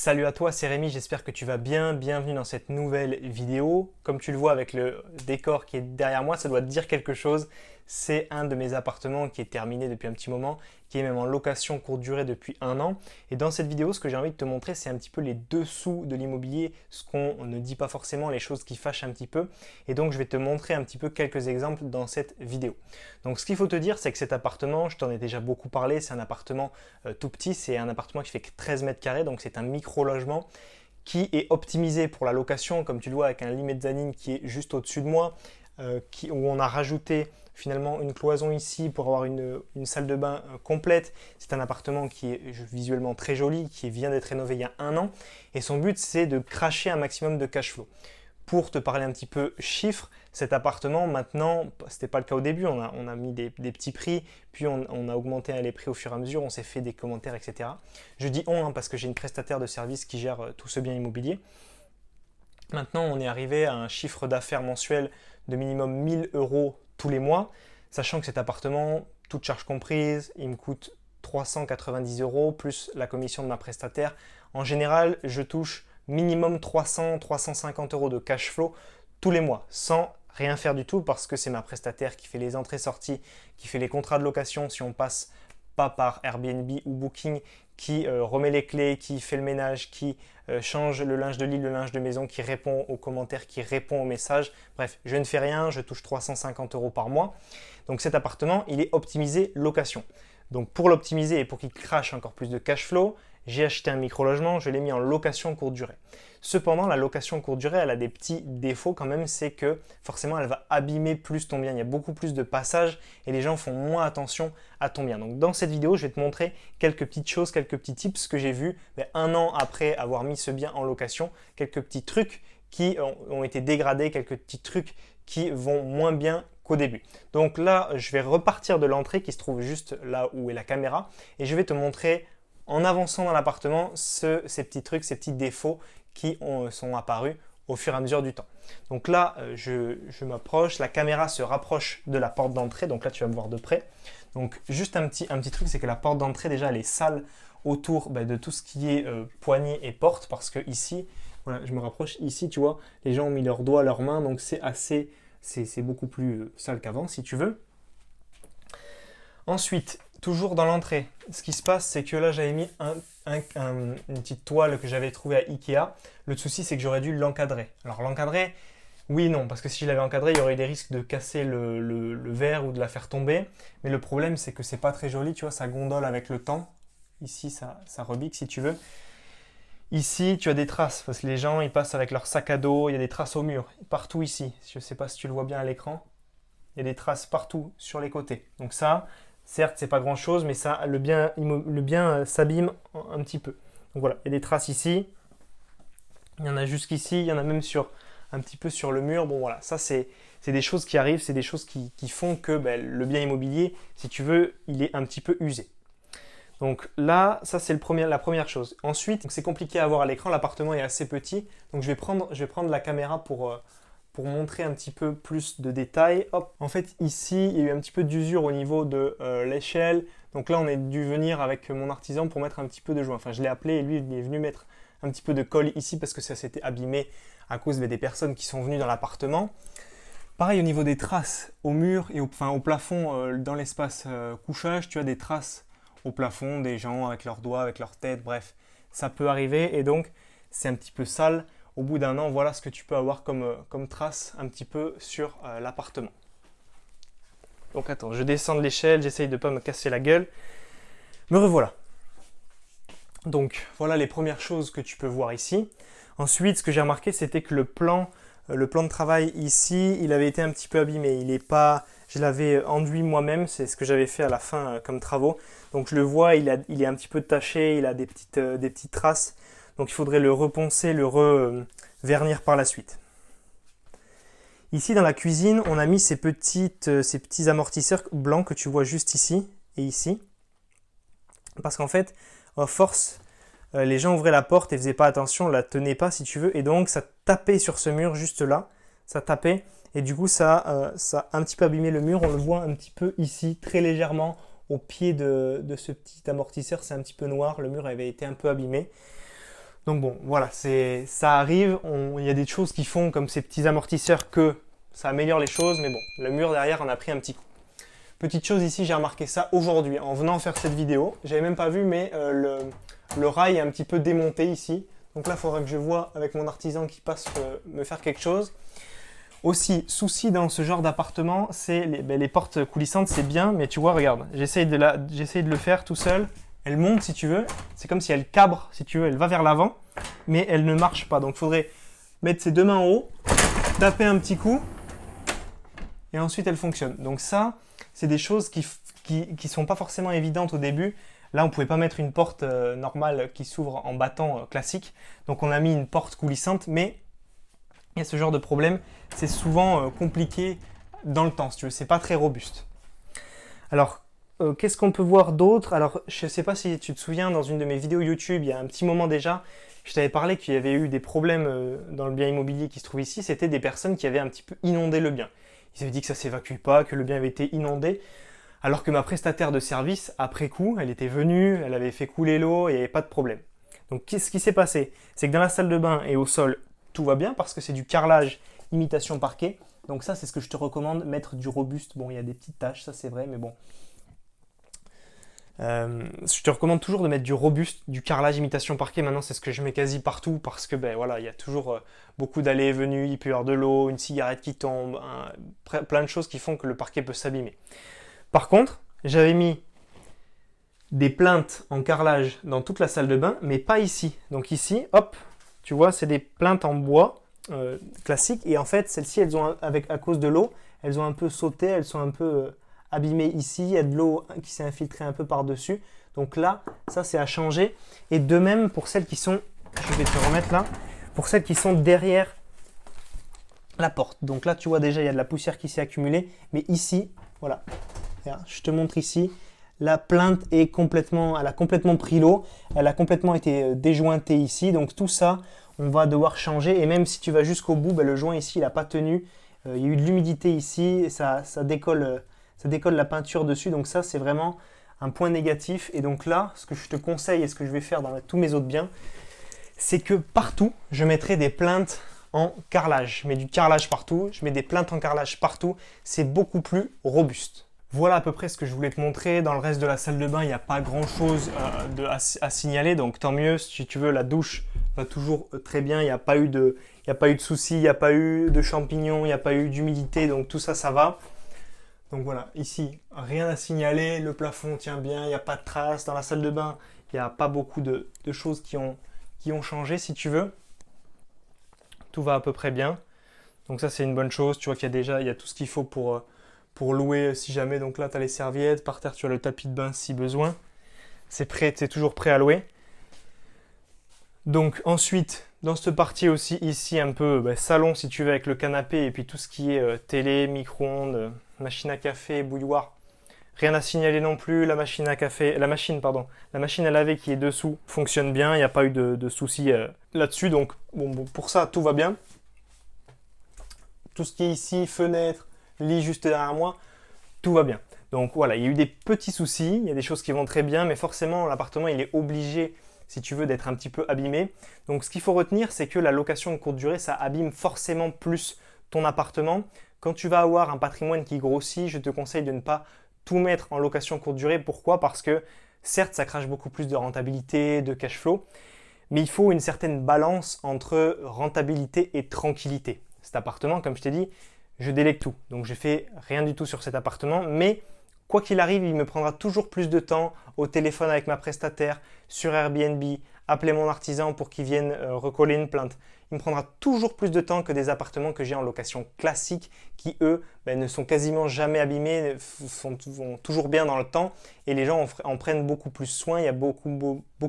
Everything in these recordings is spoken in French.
Salut à toi, c'est Rémi, j'espère que tu vas bien. Bienvenue dans cette nouvelle vidéo. Comme tu le vois avec le décor qui est derrière moi, ça doit te dire quelque chose. C'est un de mes appartements qui est terminé depuis un petit moment, qui est même en location courte durée depuis 1 an. Et dans cette vidéo, ce que j'ai envie de te montrer, c'est un petit peu les dessous de l'immobilier, ce qu'on ne dit pas forcément, les choses qui fâchent un petit peu. Et donc, je vais te montrer un petit peu quelques exemples dans cette vidéo. Donc, ce qu'il faut te dire, c'est que cet appartement, je t'en ai déjà beaucoup parlé, c'est un appartement tout petit, c'est un appartement qui fait que 13 mètres carrés, donc c'est un micro-logement qui est optimisé pour la location, comme tu le vois avec un lit mezzanine qui est juste au-dessus de moi, où on a rajouté finalement une cloison ici pour avoir une salle de bain complète. C'est un appartement qui est visuellement très joli, qui vient d'être rénové il y a 1 an, et son but c'est de cracher un maximum de cash flow. Pour te parler un petit peu chiffres, cet appartement maintenant, ce n'était pas le cas au début, on a mis des petits prix, puis on a augmenté les prix au fur et à mesure, on s'est fait des commentaires, etc. Je dis on parce que j'ai une prestataire de service qui gère tout ce bien immobilier. Maintenant, on est arrivé à un chiffre d'affaires mensuel de minimum 1000 euros tous les mois, sachant que cet appartement, toutes charges comprises, il me coûte 390 euros plus la commission de ma prestataire. En général, je touche minimum 300-350 euros de cash flow tous les mois, sans rien faire du tout, parce que c'est ma prestataire qui fait les entrées-sorties, qui fait les contrats de location si on passe pas par Airbnb ou Booking, qui remet les clés, qui fait le ménage, qui change le linge de lit, le linge de maison, qui répond aux commentaires, qui répond aux messages. Bref, je ne fais rien, je touche 350 euros par mois. Donc cet appartement, il est optimisé location. Donc pour l'optimiser et pour qu'il crache encore plus de cash flow, j'ai acheté un micro-logement, je l'ai mis en location courte durée. Cependant, la location courte durée, elle a des petits défauts quand même, c'est que forcément, elle va abîmer plus ton bien. Il y a beaucoup plus de passages et les gens font moins attention à ton bien. Donc dans cette vidéo, je vais te montrer quelques petites choses, quelques petits tips que j'ai vus 1 an après avoir mis ce bien en location, quelques petits trucs qui ont été dégradés, quelques petits trucs qui vont moins bien qu'au début. Donc là, je vais repartir de l'entrée qui se trouve juste là où est la caméra et je vais te montrer en avançant dans l'appartement ces petits trucs, ces petits défauts qui sont apparus au fur et à mesure du temps. Donc là, je m'approche, la caméra se rapproche de la porte d'entrée, donc là tu vas me voir de près. Donc juste un petit truc, c'est que la porte d'entrée déjà elle est sale autour de tout ce qui est poignée et porte, parce que ici, voilà, je me rapproche, ici tu vois, les gens ont mis leurs doigts, leurs mains, donc c'est beaucoup plus sale qu'avant si tu veux. Ensuite, toujours dans l'entrée, ce qui se passe, c'est que là, j'avais mis une petite toile que j'avais trouvée à Ikea. Le souci, c'est que j'aurais dû l'encadrer. Alors, l'encadrer, oui et non, parce que si je l'avais encadré, il y aurait eu des risques de casser le verre ou de la faire tomber. Mais le problème, c'est que c'est pas très joli, tu vois, ça gondole avec le temps. Ici, ça rebique si tu veux. Ici, tu as des traces, parce que les gens, ils passent avec leur sac à dos, il y a des traces au mur, partout ici. Je ne sais pas si tu le vois bien à l'écran. Il y a des traces partout sur les côtés. Donc ça, certes, c'est pas grand chose, mais ça, le bien s'abîme un petit peu. Donc voilà, il y a des traces ici. Il y en a jusqu'ici, il y en a même un petit peu sur le mur. Bon voilà, ça c'est des choses qui arrivent, c'est des choses qui font que le bien immobilier, si tu veux, il est un petit peu usé. Donc là, ça c'est la première chose. Ensuite, c'est compliqué à voir à l'écran, l'appartement est assez petit. Donc je vais prendre la caméra pour montrer un petit peu plus de détails. Hop. En fait, ici, il y a eu un petit peu d'usure au niveau de l'échelle. Donc là, on est dû venir avec mon artisan pour mettre un petit peu de joint. Enfin, je l'ai appelé et lui, il est venu mettre un petit peu de colle ici parce que ça s'était abîmé à cause des personnes qui sont venues dans l'appartement. Pareil au niveau des traces au mur et au plafond, dans l'espace couchage, tu as des traces au plafond, des gens avec leurs doigts, avec leur tête, bref, ça peut arriver et donc c'est un petit peu sale. Au bout d'1 an, voilà ce que tu peux avoir comme trace un petit peu sur l'appartement. Donc attends, je descends de l'échelle, j'essaye de ne pas me casser la gueule. Me revoilà. Donc voilà les premières choses que tu peux voir ici. Ensuite, ce que j'ai remarqué, c'était que le plan de travail ici, il avait été un petit peu abîmé. Je l'avais enduit moi-même, c'est ce que j'avais fait à la fin comme travaux. Donc je le vois, il est un petit peu taché, il a des petites traces. Donc il faudrait le reponcer, le revernir par la suite. Ici dans la cuisine, on a mis ces petits amortisseurs blancs que tu vois juste ici et ici. Parce qu'en fait, à force, les gens ouvraient la porte et faisaient pas attention, on la tenaient pas si tu veux. Et donc ça tapait sur ce mur juste là, ça tapait. Et du coup ça a un petit peu abîmé le mur, on le voit un petit peu ici, très légèrement. Au pied de ce petit amortisseur, c'est un petit peu noir, le mur avait été un peu abîmé. Donc bon, voilà, ça arrive, il y a des choses qui font comme ces petits amortisseurs que ça améliore les choses, mais bon, le mur derrière en a pris un petit coup. Petite chose ici, j'ai remarqué ça aujourd'hui en venant faire cette vidéo. J'avais même pas vu, mais le rail est un petit peu démonté ici. Donc là, il faudra que je vois avec mon artisan qui passe me faire quelque chose. Aussi, souci dans ce genre d'appartement, c'est les portes coulissantes, c'est bien, mais tu vois, regarde, j'essaye de le faire tout seul. Elle monte si tu veux, c'est comme si elle cabre, si tu veux, elle va vers l'avant, mais elle ne marche pas. Donc il faudrait mettre ses deux mains en haut, taper un petit coup, et ensuite elle fonctionne. Donc ça, c'est des choses qui sont pas forcément évidentes au début. Là, on ne pouvait pas mettre une porte normale qui s'ouvre en battant classique. Donc on a mis une porte coulissante, mais il y a ce genre de problème. C'est souvent compliqué dans le temps, si tu veux. C'est pas très robuste. Alors, qu'est-ce qu'on peut voir d'autre? Alors, je ne sais pas si tu te souviens, dans une de mes vidéos YouTube, il y a un petit moment déjà, je t'avais parlé qu'il y avait eu des problèmes dans le bien immobilier qui se trouve ici. C'était des personnes qui avaient un petit peu inondé le bien. Ils avaient dit que ça ne s'évacuait pas, que le bien avait été inondé. Alors que ma prestataire de service, après coup, elle était venue, elle avait fait couler l'eau et il n'y avait pas de problème. Donc, qu'est-ce qui s'est passé? C'est que dans la salle de bain et au sol, tout va bien parce que c'est du carrelage imitation parquet. Donc ça, c'est ce que je te recommande, mettre du robuste. Bon, il y a des petites taches, ça c'est vrai, mais bon. Je te recommande toujours de mettre du robuste, du carrelage imitation parquet. Maintenant, c'est ce que je mets quasi partout parce que ben voilà, il y a toujours beaucoup d'allées et venues, il peut y avoir de l'eau, une cigarette qui tombe, plein de choses qui font que le parquet peut s'abîmer. Par contre, j'avais mis des plinthes en carrelage dans toute la salle de bain, mais pas ici. Donc ici, hop, tu vois, c'est des plinthes en bois classiques. Et en fait, celles-ci, elles ont, à cause de l'eau, elles ont un peu sauté, elles sont un peu abîmées ici. Il y a de l'eau qui s'est infiltrée un peu par-dessus. Donc là, ça, c'est à changer. Et de même, pour celles qui sont, je vais te remettre là, pour celles qui sont derrière la porte. Donc là, tu vois déjà, il y a de la poussière qui s'est accumulée. Mais ici, voilà, je te montre ici. La plinthe est elle a complètement pris l'eau, elle a complètement été déjointée ici, donc tout ça, on va devoir changer. Et même si tu vas jusqu'au bout, le joint ici, il n'a pas tenu. Il y a eu de l'humidité ici, et ça décolle la peinture dessus, donc ça, c'est vraiment un point négatif. Et donc là, ce que je te conseille et ce que je vais faire dans tous mes autres biens, c'est que partout, je mettrai des plinthes en carrelage. Je mets du carrelage partout, je mets des plinthes en carrelage partout, c'est beaucoup plus robuste. Voilà à peu près ce que je voulais te montrer. Dans le reste de la salle de bain, il n'y a pas grand chose à signaler, donc tant mieux. Si tu veux, la douche va toujours très bien, il n'y a pas eu de soucis, il n'y a pas eu de champignons, il n'y a pas eu d'humidité, donc tout ça, ça va. Donc voilà, ici, rien à signaler, le plafond tient bien, il n'y a pas de traces. Dans la salle de bain, il n'y a pas beaucoup de choses qui ont changé, si tu veux. Tout va à peu près bien. Donc ça, c'est une bonne chose. Tu vois qu'il y a tout ce qu'il faut pour louer si jamais. Donc là, tu as les serviettes. Par terre, tu as le tapis de bain si besoin. C'est toujours prêt à louer. Donc ensuite, dans cette partie aussi, ici, un peu salon si tu veux, avec le canapé et puis tout ce qui est télé, micro-ondes, machine à café, bouilloire. Rien à signaler non plus. La machine à laver qui est dessous fonctionne bien. Il n'y a pas eu de soucis là-dessus. Donc bon, pour ça, tout va bien. Tout ce qui est ici, fenêtre, lit juste derrière moi, tout va bien. Donc voilà, il y a eu des petits soucis, il y a des choses qui vont très bien, mais forcément l'appartement il est obligé, si tu veux, d'être un petit peu abîmé. Donc ce qu'il faut retenir, c'est que la location de courte durée, ça abîme forcément plus ton appartement. Quand tu vas avoir un patrimoine qui grossit, je te conseille de ne pas tout mettre en location courte durée. Pourquoi? Parce que certes, ça crache beaucoup plus de rentabilité, de cash flow, mais il faut une certaine balance entre rentabilité et tranquillité. Cet appartement, comme je t'ai dit, je délègue tout. Donc je fais rien du tout sur cet appartement, mais quoi qu'il arrive, il me prendra toujours plus de temps au téléphone avec ma prestataire, sur Airbnb, appeler mon artisan pour qu'il vienne recoller une plainte. Il me prendra toujours plus de temps que des appartements que j'ai en location classique qui, eux, ne sont quasiment jamais abîmés, vont toujours bien dans le temps et les gens en prennent beaucoup plus soin. Il y a beaucoup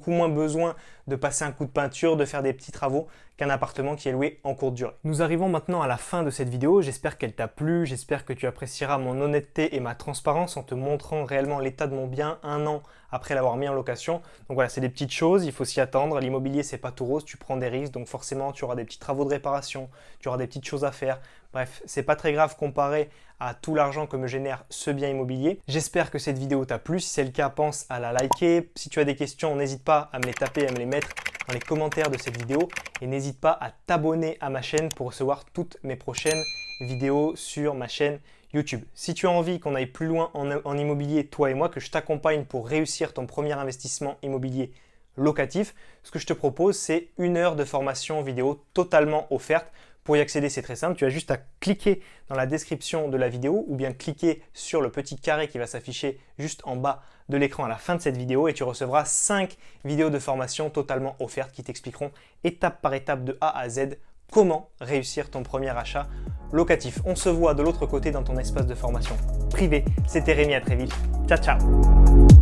moins besoin de passer un coup de peinture, de faire des petits travaux qu'un appartement qui est loué en courte durée. Nous arrivons maintenant à la fin de cette vidéo. J'espère qu'elle t'a plu, j'espère que tu apprécieras mon honnêteté et ma transparence en te montrant réellement l'état de mon bien 1 an après l'avoir mis en location. Donc voilà, c'est des petites choses, il faut s'y attendre. L'immobilier, c'est pas tout rose, tu prends des risques, donc forcément, tu auras auras des petits travaux de réparation, tu auras des petites choses à faire. Bref, c'est pas très grave comparé à tout l'argent que me génère ce bien immobilier. J'espère que cette vidéo t'a plu. Si c'est le cas, pense à la liker. Si tu as des questions, n'hésite pas à me les taper, à me les mettre dans les commentaires de cette vidéo. Et n'hésite pas à t'abonner à ma chaîne pour recevoir toutes mes prochaines vidéos sur ma chaîne YouTube. Si tu as envie qu'on aille plus loin en immobilier, toi et moi, que je t'accompagne pour réussir ton premier investissement immobilier locatif, ce que je te propose, c'est 1 heure de formation vidéo totalement offerte. Pour y accéder, c'est très simple. Tu as juste à cliquer dans la description de la vidéo ou bien cliquer sur le petit carré qui va s'afficher juste en bas de l'écran à la fin de cette vidéo et tu recevras 5 vidéos de formation totalement offertes qui t'expliqueront étape par étape de A à Z comment réussir ton premier achat locatif. On se voit de l'autre côté dans ton espace de formation privé. C'était Rémi, à très vite. Ciao, ciao!